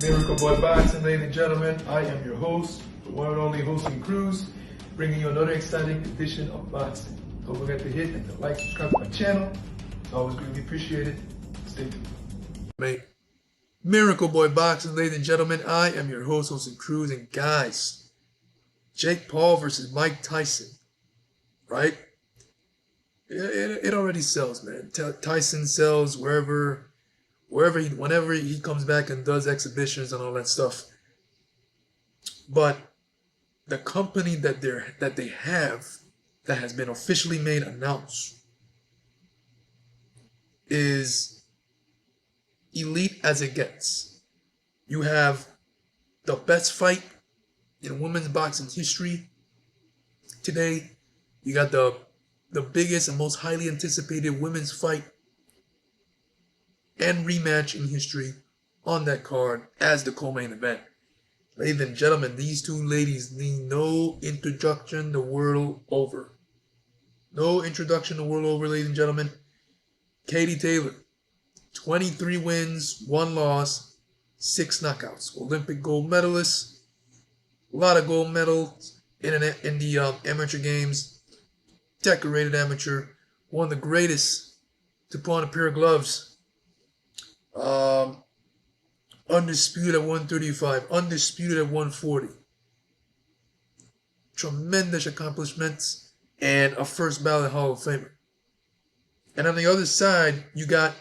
Miracle Boy Boxing, ladies and gentlemen. I am your host, the one and only hosting Cruz, bringing you another exciting edition of boxing. Don't forget to hit and to like, subscribe to my channel. It's always greatly appreciated. Stay tuned. Mate. Miracle Boy Boxing, ladies and gentlemen. I am your host, hosting Cruz, and guys, Jake Paul versus Mike Tyson, right? It already sells, man. Tyson sells whenever he comes back and does exhibitions and all that stuff. But the company that they have that has been officially made announced is elite as it gets. You have the best fight in women's boxing history today. You got the biggest and most highly anticipated women's fight and rematch in history on that card as the co-main event. Ladies and gentlemen, these two ladies need no introduction the world over. No introduction the world over, ladies and gentlemen. Katie Taylor, 23 wins, 1 loss, 6 knockouts. Olympic gold medalist, a lot of gold medals in the amateur games. Decorated amateur, one of the greatest to put on a pair of gloves. Undisputed at 135, undisputed at 140. Tremendous accomplishments and a first ballot Hall of Famer. And on the other side, you got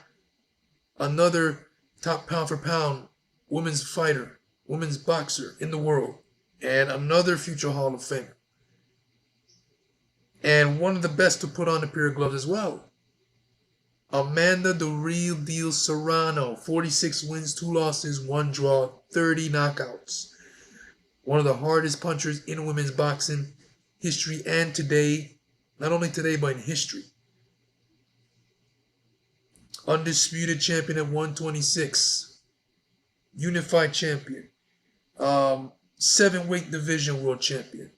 another top pound for pound women's fighter, women's boxer in the world, and another future Hall of Famer. And one of the best to put on a pair of gloves as well. Amanda the Real Deal Serrano, 46 wins, 2 losses, 1 draw, 30 knockouts. One of the hardest punchers in women's boxing history and today. Not only today, but in history. Undisputed champion at 126. Unified champion. 7-weight division world champion.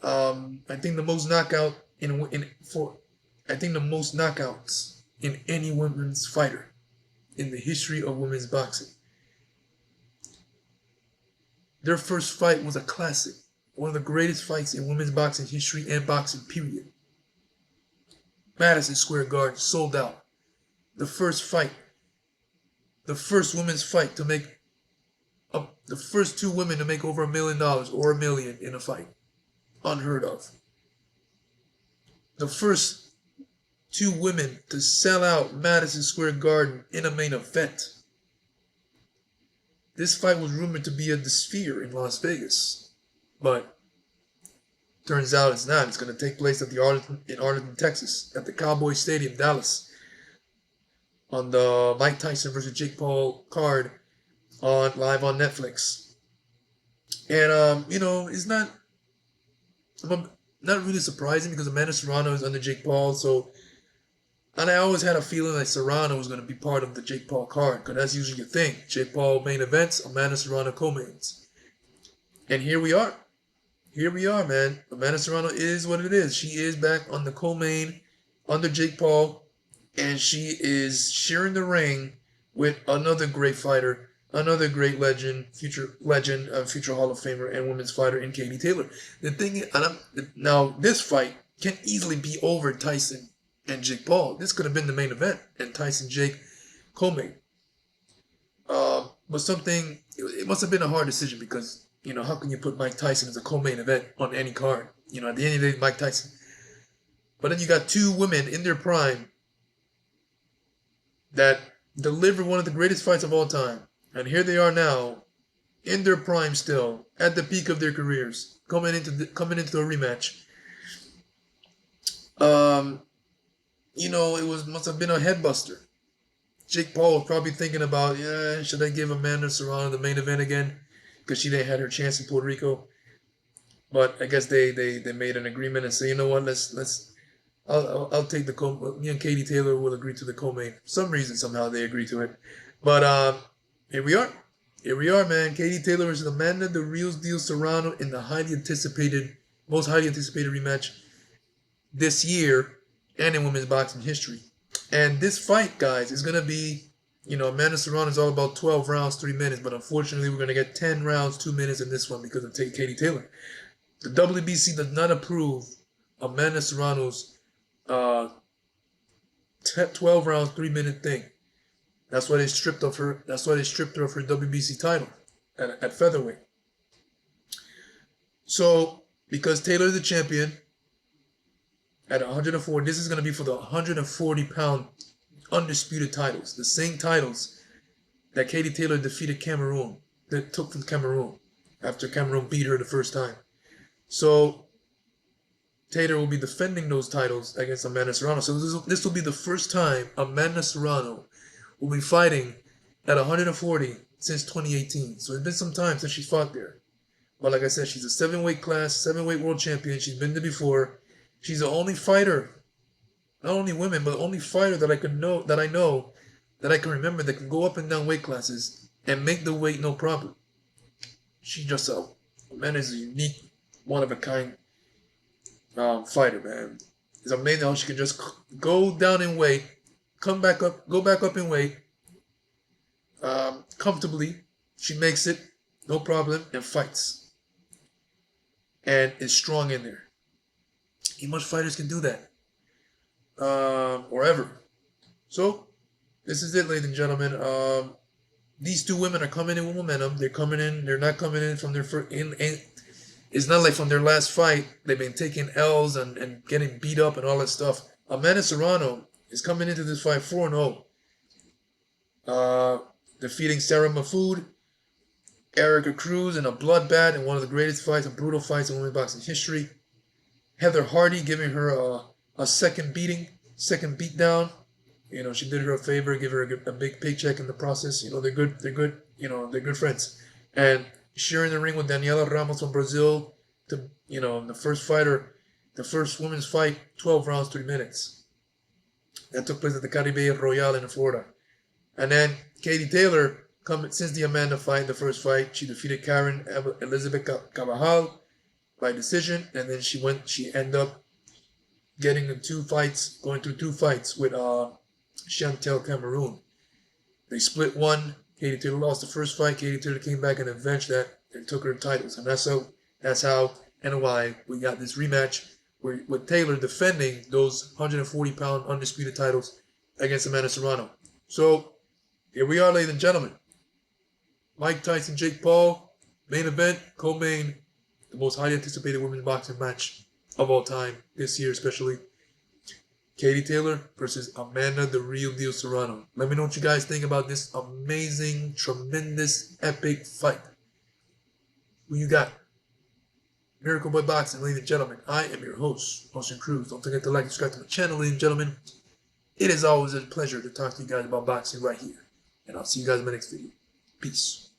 I think the most knockouts in any women's fighter in the history of women's boxing. Their first fight was a classic, one of the greatest fights in women's boxing history and boxing period. Madison Square Garden, sold out. The first women's fight to make the first 2 women to make over $1 million or $1 million in a fight. Unheard of. The first 2 women to sell out Madison Square Garden in a main event. This fight was rumored to be at the Sphere in Las Vegas, but turns out it's not. It's going to take place in Arlington, Texas, at the Cowboy Stadium, Dallas, on the Mike Tyson versus Jake Paul card live on Netflix. And it's not really surprising because Amanda Serrano is under Jake Paul, and I always had a feeling like Serrano was going to be part of the Jake Paul card, because that's usually your thing. Jake Paul main events, Amanda Serrano co-mains. And here we are. Here we are, man. Amanda Serrano is what it is. She is back on the co-main under Jake Paul, and she is sharing the ring with another great fighter, another great legend, future Hall of Famer and women's fighter in Katie Taylor. The thing is, now this fight can easily be over Tyson and Jake Paul. This could have been the main event, and Tyson Jake co-main. But it must have been a hard decision because, how can you put Mike Tyson as a co-main event on any card? At the end of the day, Mike Tyson. But then you got 2 women in their prime that delivered one of the greatest fights of all time. And here they are now, in their prime still, at the peak of their careers, coming into a rematch. It must have been a headbuster. Jake Paul was probably thinking about, should I give Amanda Serrano the main event again? Because she didn't had her chance in Puerto Rico. But I guess they made an agreement and say, you know what, I'll take me and Katie Taylor will agree to the co-main. For some reason, somehow they agreed to it. But here we are. Here we are, man. Katie Taylor versus Amanda the Real Deal Serrano in the most highly anticipated rematch this year and in women's boxing history. And this fight, guys, is going to be Amanda Serrano is all about 12 rounds, 3 minutes, but unfortunately, we're going to get 10 rounds, 2 minutes in this one because of Katie Taylor. The WBC does not approve Amanda Serrano's uh, 12 rounds, 3 minute thing. That's why they stripped of her. That's why they stripped her of her WBC title at featherweight. So because Taylor is the champion at 104, this is going to be for the 140-pound undisputed titles, the same titles that Katie Taylor defeated Cameroon, that took from Cameroon after Cameroon beat her the first time. So Taylor will be defending those titles against Amanda Serrano. So this will be the first time Amanda Serrano will be fighting at 140 since 2018. So it's been some time since she fought there. But like I said, she's a 7-weight class, 7-weight world champion. She's been there before. She's the only fighter, not only women, but the only fighter that I know, that I can remember that can go up and down weight classes and make the weight no problem. She's just Amanda's a unique, one-of-a-kind fighter, man. It's amazing how she can just go down in weight, go back up in weight, comfortably. She makes it, no problem, and fights. And is strong in there. Not much fighters can do that. Or ever. So, this is it, ladies and gentlemen. These two women are coming in with momentum. They're coming in. They're not coming in from their first. It's not like from their last fight they've been taking L's and getting beat up and all that stuff. Amanda Serrano is coming into this fight 4-0. Defeating Sarah Mahfoud, Erica Cruz in a bloodbath in one of the greatest fights and brutal fights in women's boxing history. Heather Hardy giving her a second beatdown. She did her a favor, give her a big paycheck in the process. They're good. They're good friends. And sharing the ring with Daniela Ramos from Brazil. The first women's fight, 12 rounds, 3 minutes. That took place at the Caribe Royale in Florida. And then Katie Taylor, since the Amanda fight, the first fight, she defeated Karen Elizabeth Carvajal by decision, and then she ended up going through 2 fights with Chantel Cameroon. They split one. Katie Taylor lost the first fight. Katie Taylor came back and avenged that and took her titles. And that's how and why we got this rematch with Taylor defending those 140-pound undisputed titles against Amanda Serrano. So here we are, ladies and gentlemen. Mike Tyson, Jake Paul, main event, co-main, the most highly anticipated women's boxing match of all time, this year especially. Katie Taylor versus Amanda the Real Deal Serrano. Let me know what you guys think about this amazing, tremendous, epic fight. Who you got? Miracle Boy Boxing, ladies and gentlemen. I am your host, Austin Cruz. Don't forget to like and subscribe to my channel, ladies and gentlemen. It is always a pleasure to talk to you guys about boxing right here. And I'll see you guys in my next video. Peace.